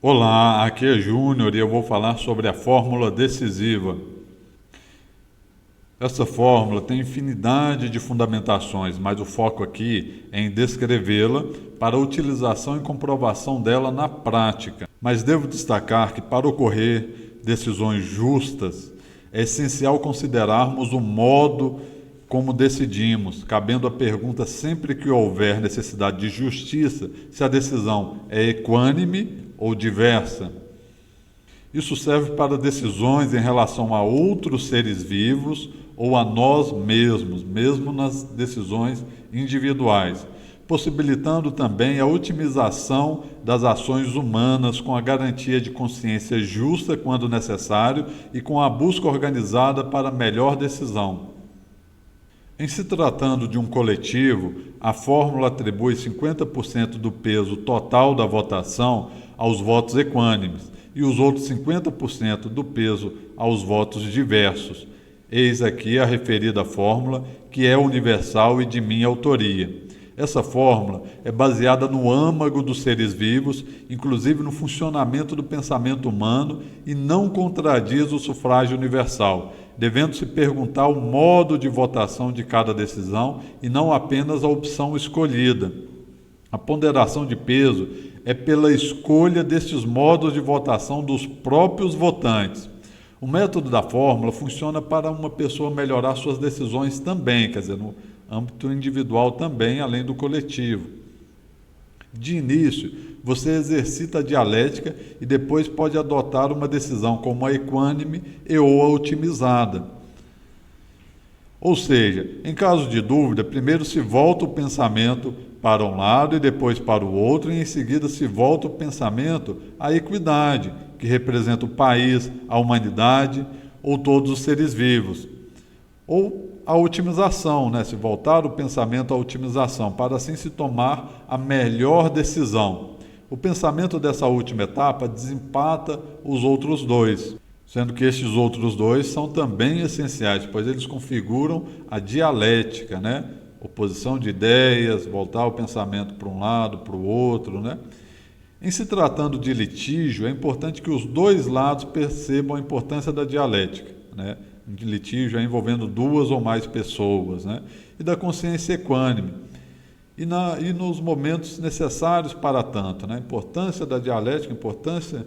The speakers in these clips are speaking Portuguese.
Olá, aqui é Júnior e eu vou falar sobre a fórmula decisiva. Essa fórmula tem infinidade de fundamentações, mas o foco aqui é em descrevê-la para utilização e comprovação dela na prática. Mas devo destacar que para ocorrer decisões justas, é essencial considerarmos o modo como decidimos, cabendo a pergunta sempre que houver necessidade de justiça, se a decisão é equânime ou diversa. Isso serve para decisões em relação a outros seres vivos ou a nós mesmos, mesmo nas decisões individuais, possibilitando também a otimização das ações humanas com a garantia de consciência justa quando necessário e com a busca organizada para melhor decisão. Em se tratando de um coletivo, a fórmula atribui 50% do peso total da votação aos votos equânimes e os outros 50% do peso aos votos diversos. Eis aqui a referida fórmula, que é universal e de minha autoria. Essa fórmula é baseada no âmago dos seres vivos, inclusive no funcionamento do pensamento humano, e não contradiz o sufrágio universal, devendo se perguntar o modo de votação de cada decisão e não apenas a opção escolhida. A ponderação de peso é pela escolha destes modos de votação dos próprios votantes. O método da fórmula funciona para uma pessoa melhorar suas decisões também, quer dizer, no âmbito individual também, além do coletivo. De início, você exercita a dialética e depois pode adotar uma decisão como a equânime e ou a otimizada. Ou seja, em caso de dúvida, primeiro se volta o pensamento para um lado e depois para o outro, e em seguida se volta o pensamento à equidade, que representa o país, a humanidade ou todos os seres vivos. Ou a otimização, né? Se voltar o pensamento à otimização, para assim se tomar a melhor decisão. O pensamento dessa última etapa desempata os outros dois, sendo que estes outros dois são também essenciais, pois eles configuram a dialética, né? Oposição de ideias, voltar o pensamento para um lado, para o outro, né? Em se tratando de litígio, é importante que os dois lados percebam a importância da dialética, né? De litígio é envolvendo duas ou mais pessoas, né? E da consciência equânime. E nos momentos necessários para tanto, né? A importância da dialética, a importância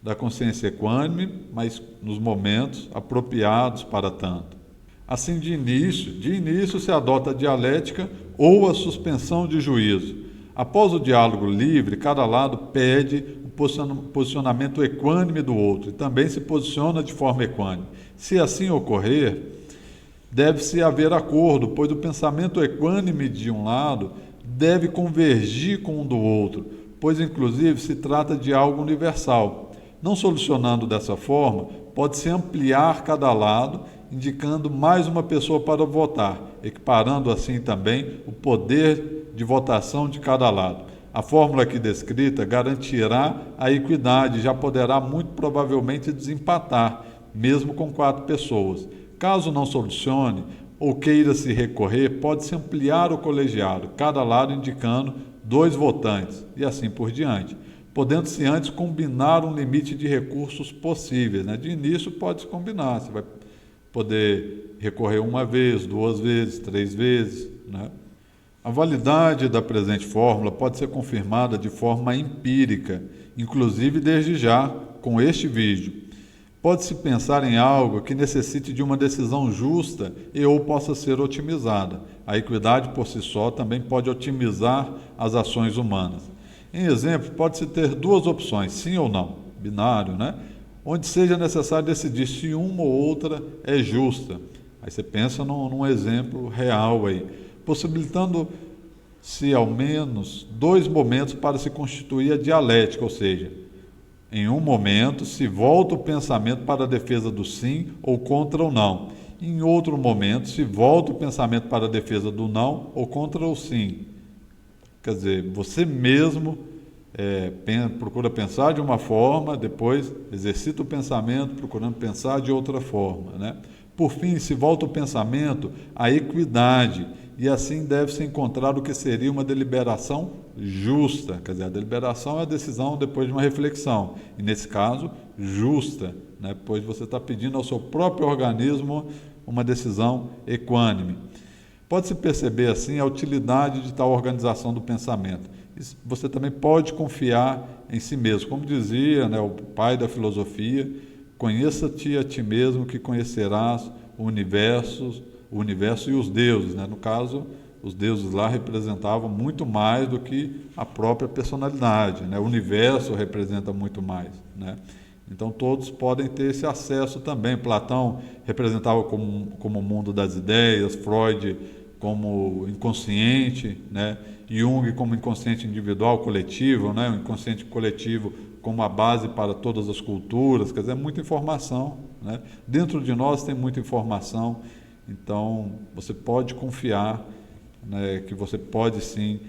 da consciência equânime, mas nos momentos apropriados para tanto. Assim, de início se adota a dialética ou a suspensão de juízo. Após o diálogo livre, cada lado pede o posicionamento equânime do outro e também se posiciona de forma equânime. Se assim ocorrer, deve-se haver acordo, pois o pensamento equânime de um lado deve convergir com o do outro, pois inclusive se trata de algo universal. Não solucionando dessa forma, pode-se ampliar cada lado, indicando mais uma pessoa para votar, equiparando assim também o poder de votação de cada lado. A fórmula aqui descrita garantirá a equidade e já poderá muito provavelmente desempatar, mesmo com 4 pessoas. Caso não solucione ou queira se recorrer, pode-se ampliar o colegiado, cada lado indicando 2 votantes, e assim por diante, podendo-se antes combinar um limite de recursos possíveis, né? De início pode-se combinar, você vai poder recorrer 1 vez, 2 vezes, 3 vezes, né? A validade da presente fórmula pode ser confirmada de forma empírica, inclusive desde já, com este vídeo. Pode-se pensar em algo que necessite de uma decisão justa e ou possa ser otimizada. A equidade por si só também pode otimizar as ações humanas. Em exemplo, pode-se ter 2 opções, sim ou não, binário, né? Onde seja necessário decidir se uma ou outra é justa. Aí você pensa num exemplo real aí, possibilitando-se ao menos 2 momentos para se constituir a dialética, ou seja, em um momento se volta o pensamento para a defesa do sim ou contra o não. Em outro momento se volta o pensamento para a defesa do não ou contra o sim. Quer dizer, você mesmo procura pensar de uma forma, depois exercita o pensamento procurando pensar de outra forma, né? Por fim, se volta o pensamento à equidade, e assim deve-se encontrar o que seria uma deliberação justa. Quer dizer, a deliberação é a decisão depois de uma reflexão, e nesse caso, justa, né? Pois você está pedindo ao seu próprio organismo uma decisão equânime. Pode-se perceber assim a utilidade de tal organização do pensamento. Você também pode confiar em si mesmo. Como dizia, né, o pai da filosofia, conheça-te a ti mesmo que conhecerás o universo e os deuses. Né? No caso, os deuses lá representavam muito mais do que a própria personalidade. Né? O universo representa muito mais. Né? Então todos podem ter esse acesso também. Platão representava como o mundo das ideias, Freud como inconsciente, né? Jung como inconsciente individual, coletivo, né? O inconsciente coletivo como a base para todas as culturas. Quer dizer, é muita informação, né? Dentro de nós tem muita informação, então você pode confiar, né, que você pode sim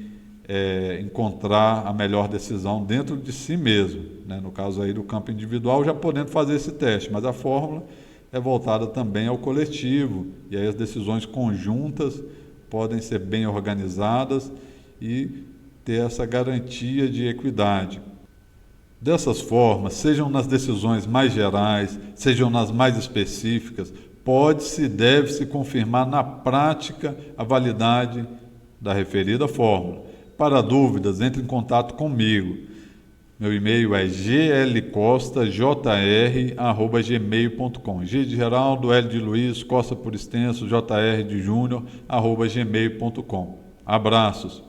encontrar a melhor decisão dentro de si mesmo, né? No caso aí do campo individual, já podendo fazer esse teste, mas a fórmula é voltada também ao coletivo, e aí as decisões conjuntas podem ser bem organizadas e ter essa garantia de equidade. Dessas formas, sejam nas decisões mais gerais, sejam nas mais específicas, pode-se e deve-se confirmar na prática a validade da referida fórmula. Para dúvidas, entre em contato comigo. Meu e-mail é glcostajr@gmail.com. G de Geraldo, L de Luiz, Costa por extenso, JR de Júnior, @gmail.com. Abraços.